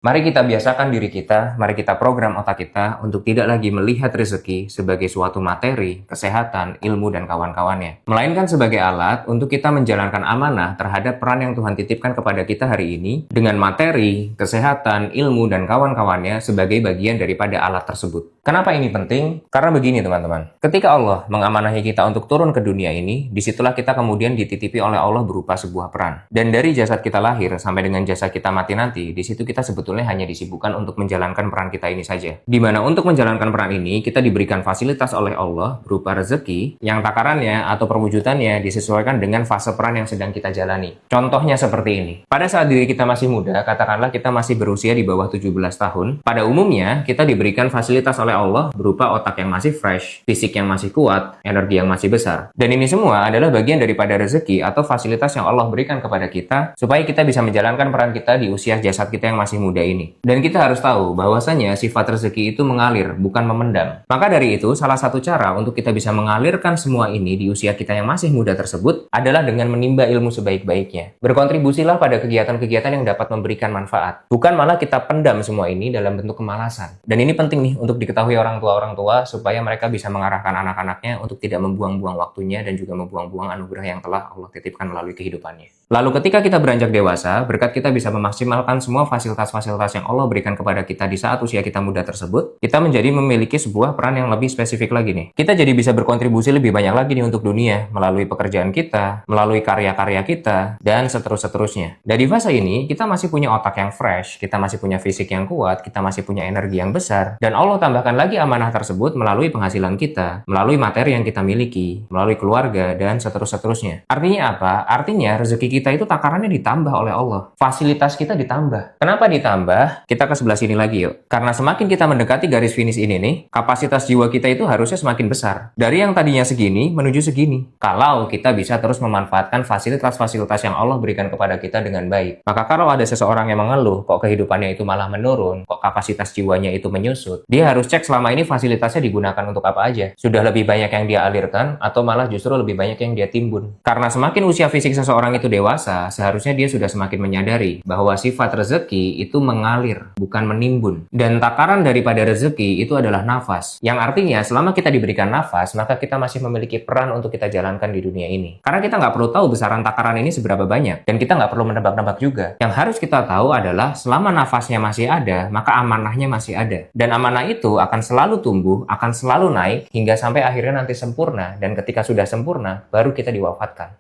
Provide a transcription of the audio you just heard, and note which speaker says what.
Speaker 1: Mari kita biasakan diri kita, mari kita program otak kita untuk tidak lagi melihat rezeki sebagai suatu materi, kesehatan, ilmu, dan kawan-kawannya. Melainkan sebagai alat untuk kita menjalankan amanah terhadap peran yang Tuhan titipkan kepada kita hari ini dengan materi, kesehatan, ilmu, dan kawan-kawannya sebagai bagian daripada alat tersebut. Kenapa ini penting? Karena begini teman-teman, ketika Allah mengamanahi kita untuk turun ke dunia ini, disitulah kita kemudian dititipi oleh Allah berupa sebuah peran. Dan dari jasad kita lahir sampai dengan jasad kita mati nanti, di situ kita sebetulnya hanya disibukkan untuk menjalankan peran kita ini saja. Dimana untuk menjalankan peran ini, kita diberikan fasilitas oleh Allah berupa rezeki yang takarannya atau perwujudannya disesuaikan dengan fase peran yang sedang kita jalani. Contohnya seperti ini. Pada saat diri kita masih muda, katakanlah kita masih berusia di bawah 17 tahun, pada umumnya kita diberikan fasilitas oleh Allah berupa otak yang masih fresh, fisik yang masih kuat, energi yang masih besar. Dan ini semua adalah bagian daripada rezeki atau fasilitas yang Allah berikan kepada kita supaya kita bisa menjalankan peran kita di usia jasad kita yang masih muda ini. Dan kita harus tahu bahwasanya sifat rezeki itu mengalir, bukan memendam. Maka dari itu, salah satu cara untuk kita bisa mengalirkan semua ini di usia kita yang masih muda tersebut adalah dengan menimba ilmu sebaik-baiknya. Berkontribusilah pada kegiatan-kegiatan yang dapat memberikan manfaat. Bukan malah kita pendam semua ini dalam bentuk kemalasan. Dan ini penting nih untuk diketahui orang tua supaya mereka bisa mengarahkan anak-anaknya untuk tidak membuang-buang waktunya dan juga membuang-buang anugerah yang telah Allah titipkan melalui kehidupannya. Lalu ketika kita beranjak dewasa, berkat kita bisa memaksimalkan semua fasilitas-fasilitas yang Allah berikan kepada kita di saat usia kita muda tersebut, kita menjadi memiliki sebuah peran yang lebih spesifik lagi nih. Kita jadi bisa berkontribusi lebih banyak lagi nih untuk dunia, melalui pekerjaan kita, melalui karya-karya kita, dan seterusnya. Dan di fase ini, kita masih punya otak yang fresh, kita masih punya fisik yang kuat, kita masih punya energi yang besar, dan Allah tambahkan lagi amanah tersebut melalui penghasilan kita, melalui materi yang kita miliki, melalui keluarga, dan seterusnya. Artinya apa? Artinya rezeki kita itu takarannya ditambah oleh Allah. Fasilitas kita ditambah. Kenapa ditambah? Kita ke sebelah sini lagi yuk. Karena semakin kita mendekati garis finish ini nih, kapasitas jiwa kita itu harusnya semakin besar. Dari yang tadinya segini menuju segini. Kalau kita bisa terus memanfaatkan fasilitas-fasilitas yang Allah berikan kepada kita dengan baik. Maka kalau ada seseorang yang mengeluh, kok kehidupannya itu malah menurun, kok kapasitas jiwanya itu menyusut, dia harus cek selama ini fasilitasnya digunakan untuk apa aja. Sudah lebih banyak yang dia alirkan, atau malah justru lebih banyak yang dia timbun. Karena semakin usia fisik seseorang itu dewasa, seharusnya dia sudah semakin menyadari bahwa sifat rezeki itu mengalir, bukan menimbun. Dan takaran daripada rezeki itu adalah nafas. Yang artinya selama kita diberikan nafas, maka kita masih memiliki peran untuk kita jalankan di dunia ini. Karena kita nggak perlu tahu besaran takaran ini seberapa banyak. Dan kita nggak perlu menebak-nebak juga. Yang harus kita tahu adalah selama nafasnya masih ada, maka amanahnya masih ada. Dan amanah itu akan selalu tumbuh, akan selalu naik, hingga sampai akhirnya nanti sempurna. Dan ketika sudah sempurna, baru kita diwafatkan.